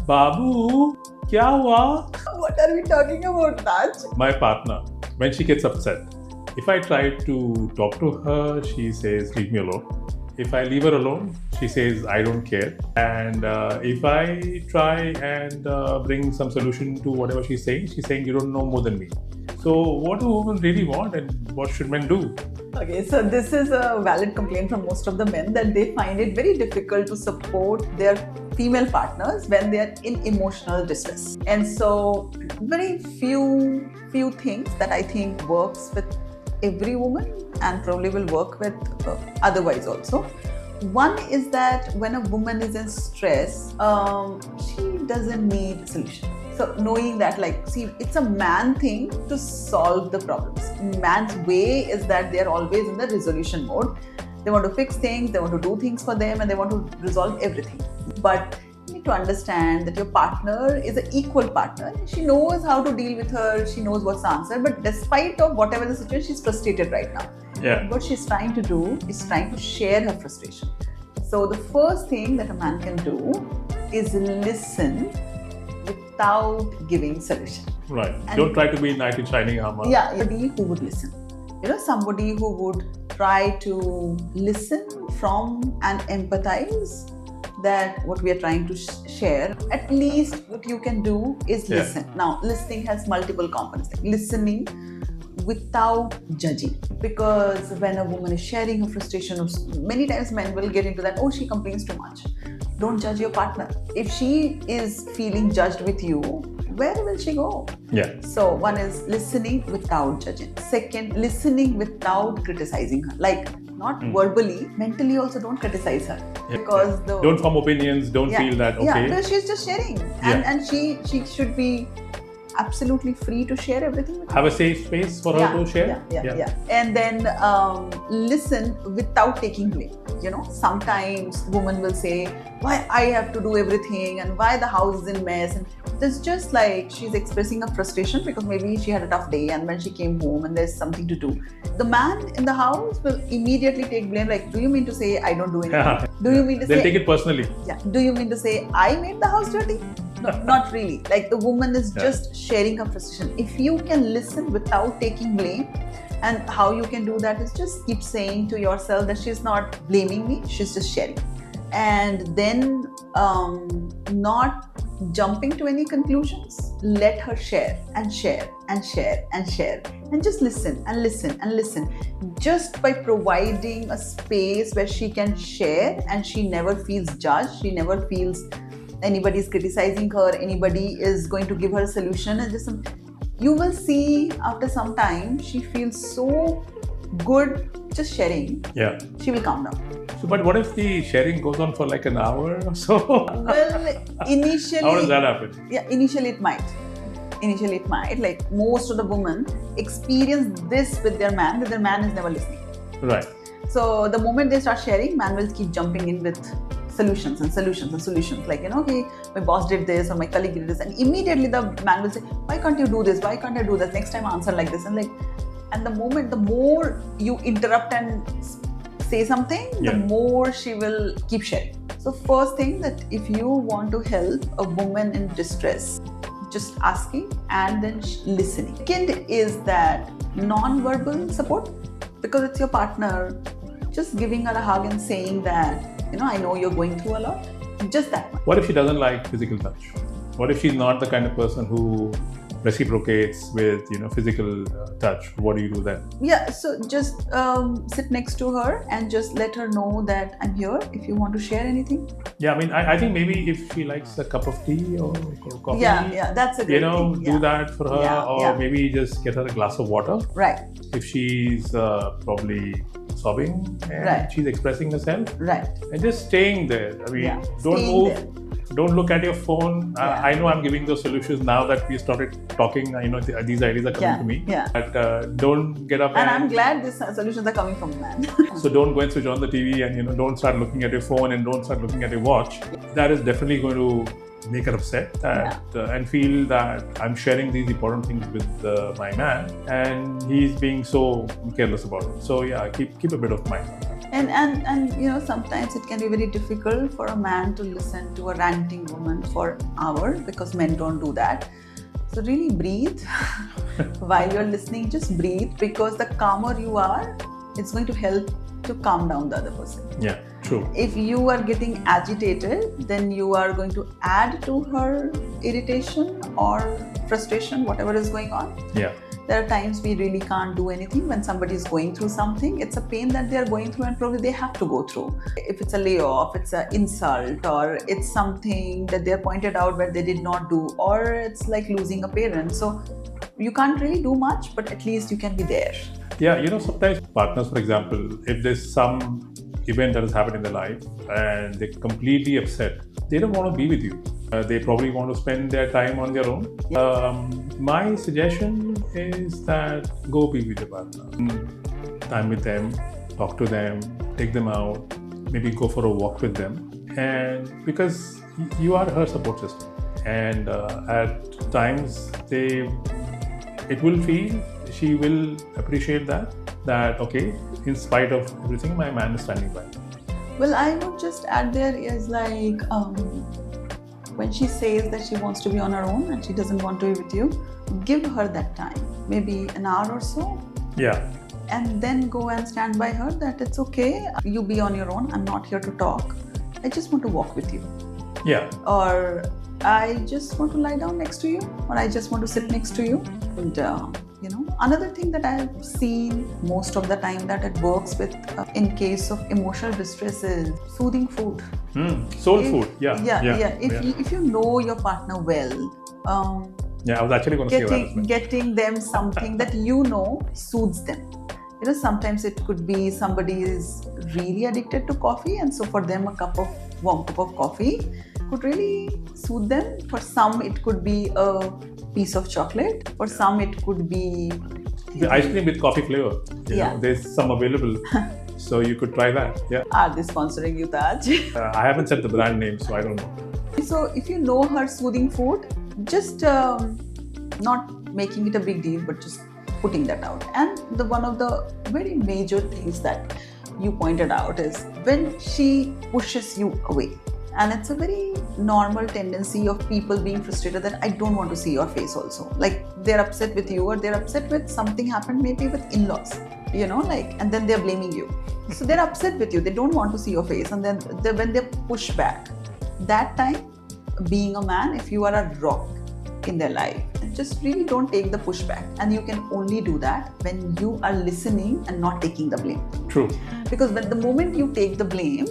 Babu, kya hua? What are we talking about, Raj? My partner, when she gets upset, if I try to talk to her, she says, leave me alone. If I leave her alone, she says, I don't care. And if I try and bring some solution to whatever she's saying, you don't know more than me. So what do women really want and what should men do? Okay, so this is a valid complaint from most of the men that they find it very difficult to support their female partners when they are in emotional distress. And so very few things that I think works with every woman and probably will work with otherwise also. One is that when a woman is in stress, she doesn't need solution. So knowing that, like, see, it's a man thing to solve the problems. Man's way is that they are always in the resolution mode. They want to fix things, they want to do things for them, and they want to resolve everything. But you need to understand that your partner is an equal partner. She knows how to deal with her, she knows what's the answer, but despite of whatever the situation, she's frustrated right now. Yeah. What she's trying to do is trying to share her frustration. So the first thing that a man can do is listen without giving solution. Right. Don't try to be knight in shining armor. Yeah, somebody who would listen. Somebody who would try to listen from and empathize that what we are trying to share. At least what you can do is listen. Now, listening has multiple components. Like listening without judging, because when a woman is sharing her frustration, many times men will get into that, oh, she complains too much. Don't judge your partner. If she is feeling judged with you, where will she go? Yeah. So one is listening without judging. Second, listening without criticizing her. Like not verbally, mentally also don't criticize her. Because don't form opinions, don't feel that, okay. Yeah, no, she's just sharing. And she should be absolutely free to share everything with have a safe space for her to share. Yeah. And then listen without taking blame. Sometimes women will say, why I have to do everything and why the house is in mess, and it's just like she's expressing a frustration because maybe she had a tough day and when she came home and there's something to do. The man in the house will immediately take blame, like, do you mean to say I don't do anything? Do you mean to They'll say take it personally? Yeah. Do you mean to say I made the house dirty? No, not really. Like the woman is just sharing her frustration. If you can listen without taking blame, and how you can do that is just keep saying to yourself that she's not blaming me, she's just sharing. And then not jumping to any conclusions. Let her share and share and share and share. And just listen and listen and listen. Just by providing a space where she can share and she never feels judged, she never feels anybody is criticizing her, anybody is going to give her a solution, and just you will see after some time she feels so good just sharing. Yeah. She will calm down. So, but what if the sharing goes on for like an hour or so? Well, initially... How does that happen? Yeah, initially it might. Like most of the women experience this with their man, that their man is never listening. Right. So the moment they start sharing, man will keep jumping in with solutions. Like, okay, my boss did this or my colleague did this, and immediately the man will say, why can't you do this? Why can't I do this? Next time answer like this. And the more you interrupt and say something, the more she will keep sharing. So first thing, that if you want to help a woman in distress, just asking and then listening. Second is that non-verbal support, because it's your partner, just giving her a hug and saying that, I know you're going through a lot. Just that much. What if she doesn't like physical touch? What if she's not the kind of person who reciprocates with, physical touch? What do you do then? Yeah, so just sit next to her and just let her know that I'm here if you want to share anything. Yeah, I mean, I think maybe if she likes a cup of tea or coffee, that's a great thing. do that for her, maybe just get her a glass of water. Right. If she's probably sobbing and she's expressing herself, and just staying there. I mean, don't move. Don't look at your phone. I know I'm giving those solutions now that we started talking. These ideas are coming to me. But don't get up and I'm glad these solutions are coming from man. So don't go and switch on the TV and don't start looking at your phone and don't start looking at your watch. That is definitely going to make her upset and feel that I'm sharing these important things with my man and he's being so careless about it. So keep a bit of mind on that. And sometimes it can be very difficult for a man to listen to a ranting woman for hours, because men don't do that. So really breathe while you're listening. Just breathe, because the calmer you are, it's going to help to calm down the other person. Yeah, true. If you are getting agitated, then you are going to add to her irritation or frustration, whatever is going on. Yeah. There are times we really can't do anything when somebody is going through something. It's a pain that they are going through, and probably they have to go through. If it's a layoff, it's an insult, or it's something that they are pointed out where they did not do, or it's like losing a parent. So you can't really do much, but at least you can be there. Yeah, sometimes partners, for example, if there's some event that has happened in their life and they're completely upset, they don't want to be with you. They probably want to spend their time on their own. My suggestion is that go be with your partner. Time with them, talk to them, take them out, maybe go for a walk with them. And because you are her support system. And at times she will appreciate that okay, in spite of everything, my man is standing by. Well, I would just add there is like, when she says that she wants to be on her own and she doesn't want to be with you, give her that time, maybe an hour or so. Yeah. And then go and stand by her that it's okay, you be on your own, I'm not here to talk, I just want to walk with you. Yeah. Or I just want to lie down next to you, or I just want to sit next to you. And another thing that I've seen most of the time that it works with in case of emotional distress is soothing food. Soul food. Yeah. If you know your partner well, I was actually going to say that as well. Getting them something that soothes them. Sometimes it could be somebody is really addicted to coffee, and so for them warm cup of coffee could really soothe them. For some it could be a piece of chocolate. For some it could be the ice cream with coffee flavor. There's some available. So you could try that. Yeah. Are they sponsoring you, Taj? I haven't said the brand name, so I don't know. So if you know her soothing food, just not making it a big deal, but just putting that out. And one of the very major things that you pointed out is when she pushes you away. And it's a very normal tendency of people being frustrated that I don't want to see your face also. Like they're upset with you, or they're upset with something happened maybe with in-laws, and then they're blaming you. So they're upset with you, they don't want to see your face. And then when they push back, that time, being a man, if you are a rock in their life, just really don't take the pushback. And you can only do that when you are listening and not taking the blame. True. Because when the moment you take the blame,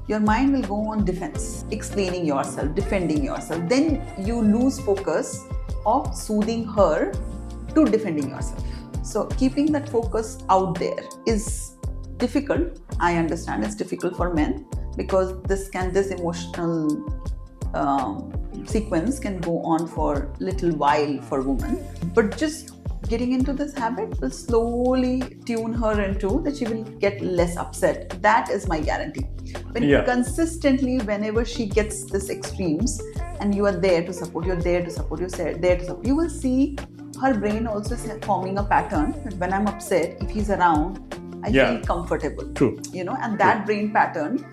your mind will go on defense, explaining yourself, defending yourself. Then you lose focus of soothing her to defending yourself. So keeping that focus out there is difficult. I understand it's difficult for men, because this emotional sequence can go on for a little while for women. But just getting into this habit will slowly tune her into that she will get less upset. That is my guarantee. When you consistently, whenever she gets this extremes, and you are there to support, you're there to support, you're there to support, you will see her brain also is forming a pattern that when I'm upset, if he's around, I feel comfortable. True. And that brain pattern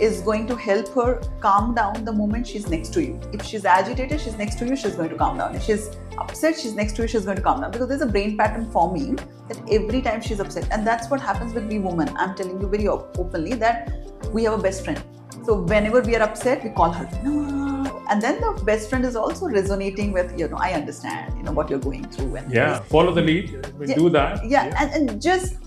is going to help her calm down the moment she's next to you. If she's agitated, she's next to you, she's going to calm down. If she's upset, she's next to you, she's going to calm down. Because there's a brain pattern forming that every time she's upset. And that's what happens with we women. I'm telling you very openly that we have a best friend. So whenever we are upset, we call her. No. And then the best friend is also resonating with, I understand, what you're going through. And follow the lead. Do that. And just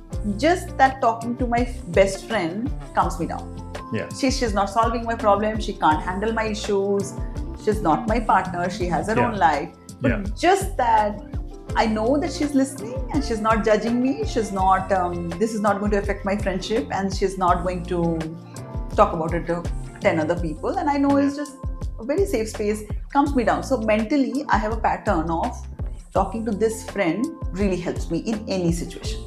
that talking to my best friend calms me down. Yeah. She's not solving my problem. She can't handle my issues. She's not my partner. She has her own life. But just that I know that she's listening and she's not judging me. She's not, this is not going to affect my friendship, and she's not going to talk about it to 10 other people. And I know it's just a very safe space, calms me down. So mentally, I have a pattern of talking to this friend really helps me in any situation.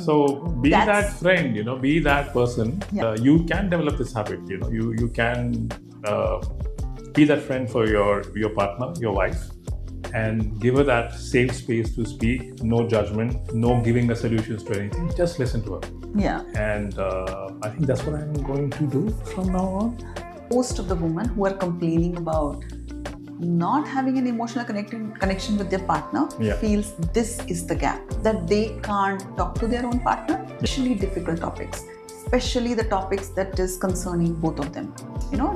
So be that friend, be that person. You can develop this habit, you can be that friend for your partner, your wife. and give her that safe space to speak, no judgment, no giving her solutions to anything. Just listen to her. Yeah. And I think that's what I'm going to do from now on. Most of the women who are complaining about not having an emotional connection with their partner feels this is the gap, that they can't talk to their own partner, especially difficult topics, especially the topics that is concerning both of them.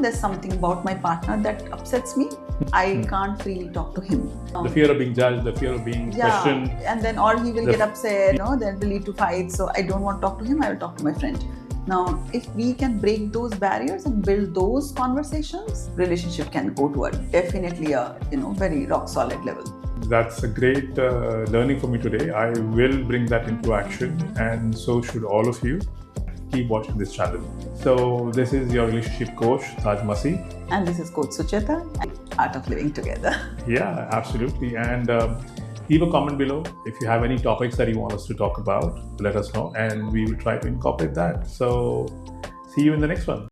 There's something about my partner that upsets me. I can't freely talk to him. The fear of being judged, the fear of being questioned. And then, or he will get upset, then will lead to fights. So I don't want to talk to him, I will talk to my friend. Now, if we can break those barriers and build those conversations, relationship can go to definitely a very rock solid level. That's a great learning for me today. I will bring that into action, and so should all of you. Keep watching this channel. So this is your relationship coach, Taj Masi. And this is Coach Sucheta, Art of Living Together. Yeah, absolutely. And leave a comment below. If you have any topics that you want us to talk about, let us know, and we will try to incorporate that. So see you in the next one.